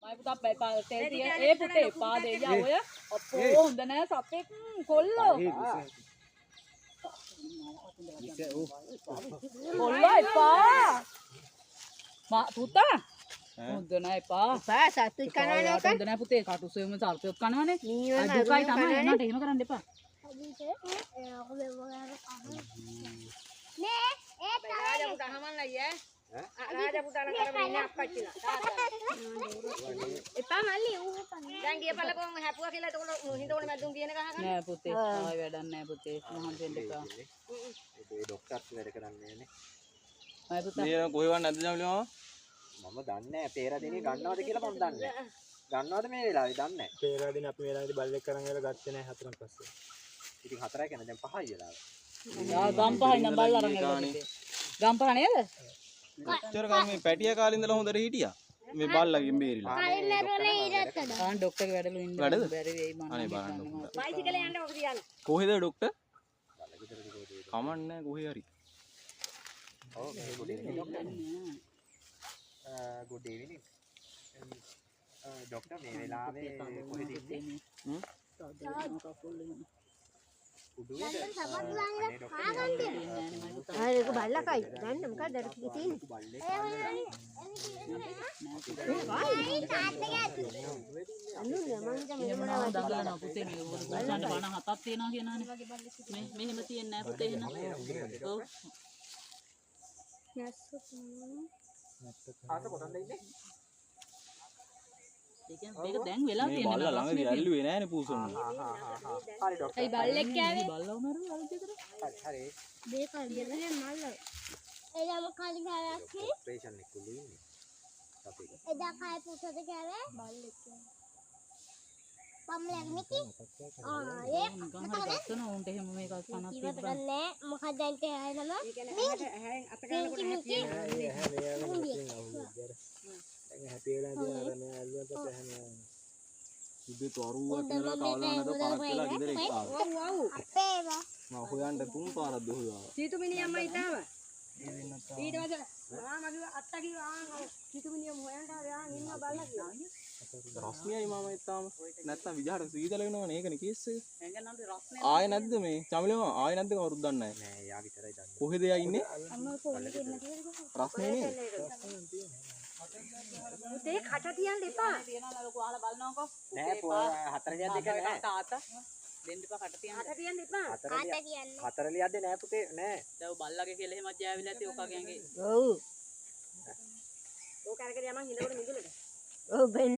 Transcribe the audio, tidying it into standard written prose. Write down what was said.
ඒ පුතේ පා දෙයියා ඔය අපෝ හොඳ නෑ සපෙක් කොල්ලෝ කොල්ලෝ එපා පුතා හොඳ නෑ එපා සත්තු කනවනේ ඔක හොඳ නෑ පුතේ කටුසෙම සර්පයක් කනවනේ දුකයි තමයි එන්නට එහෙම කරන්න එපා නේ ඒ රාජා පුතා හමන්නයි රාජා පුතාන කරගෙන ඉන්නේ අප්පච්චිලා එපා මල්ලි ඌ දැන් ගියපල්ලකෝ හැපුවා කියලා එතකොට හිඳෝනේ මැදුම් කියන ගහගන්න නෑ පුතේ ආයි වැඩක් නෑ පුතේ මහන්සි වෙන්න එපා ඒ ડોක්ටර්ස් වැඩ කරන්නේ නේ ආයි පුතා මේ කොහෙවත් නැද්ද ජමලිවා මම දන්නේ නැහැ පේරදිනේ ගන්නවද කියලා මම දන්නේ නැහැ ගන්නවද මේ වෙලාවේ දන්නේ නැහැ පේරදිනේ අපි වෙලාවේදී බල්ලෙක් කරන් ගිහලා ගත්තේ නැහැ හතරන් පස්සේ ඉතින් හතරයි කියන්නේ දැන් පහයි වෙලාව ගම් පහයි නම් බල්ලා අරන් එනවා ගම් පහ නේද එච්චර කාලේ මේ පැටිය කාලේ ඉඳලා හොඳට හිටියා මේ බල්ලගෙන් බේරිලා ආන් ડોක්ටර්ගේ වැඩලු ඉන්න බැරි වෙයි මම අනේ බලන්න බයිසිකලේ යන්න ඔක තියන්න කොහෙද ડોක්ටර් කමන්නේ කොහේ හරි ඔව් good evening ડોක්ටර් මේ වෙලාවේ කොහෙද ඉන්නේ උඩුවේද අනේ ડોක්ටර් ඒක බල්ලකයි ගන්න මොකද අර කිව්වේ තියෙන්නේ බල්ලෙක් දඟලනවා පුතේ මේ ගොඩට බණ හතක් තියනවා කියනවානේ මේ මෙහෙම තියන්නේ නැහැ පුතේ එහෙනම් ඔව් ආස කොතනද ඉන්නේ ඒක දැන් වෙලා මේ තියෙනවා බල්ලා ළඟදී ඇල්ලුවේ නෑනේ පූසොන්න හරි ડોක්ටර් ඒ බල්ලෙක් කෑවේ බල්ලා උනරු අලුතේකට හරි දෙකල් දෙන්නේ මල්ල එදා මොකද කෑවේ ඔපරේෂන් එක කුළු ඉන්නේ අපේ එදා කෑ පුතට කෑවේ බල්ලෙක් පම්ලෙක් මිටි ඒ නිකන් හරි ගස්සන උන්ට එහෙම මේක කනක් ඉවත ගන්නෑ මොකද දැන් කෑනම මේ අත ගන්නකොට දැන් හැපි වෙලා තියෙන අර මේ ඇල්ලුවට පස්සේ හැම ඉබේ තරුවක් කියලා කවලා නැද පාරක් වෙලා ගෙදර එක්ක ආවා ඔව් අපේවා මම හොයන්න තුන් පාරක් දොහුවා සීතු මිනිහම්ම හිතාව ඊට පස්සේ මාමා කිව්වා අත්තා කිව්වා සීතු මිනිහම හොයන්න ආවා ඉන්න බල්ලා කියලා රස්මියයි මම එත්තාම නැත්තම් විජහට සීතල වෙනවනේ ඒකනේ කේස් එක එංගනන්ට රස්නේ ආයේ නැද්ද මේ චමිලම ආයේ නැද්ද කවුරුත් දන්නේ නැහැ නෑ යා විතරයි දන්නේ කොහෙද යා ඉන්නේ අම්මා ෆෝන් එකේ රස්නේ නේද උතේ කට තියන්න එපා තියනවා ලොකු අහලා බලනවාකෝ නෑ හතරලියක් දෙක නෑ තාත්තා දෙන්න එපා කට තියන්න කට තියන්න එපා හතරලියක් දෙ නෑ පුතේ නෑ දැන් බල්ලාගේ කියලා එහෙමත් ජෑවිලා ඇති ඔකගෙන්ගේ ඔව් ඕක අරගෙන යමන් හිඳවල මිදුලට ඔව්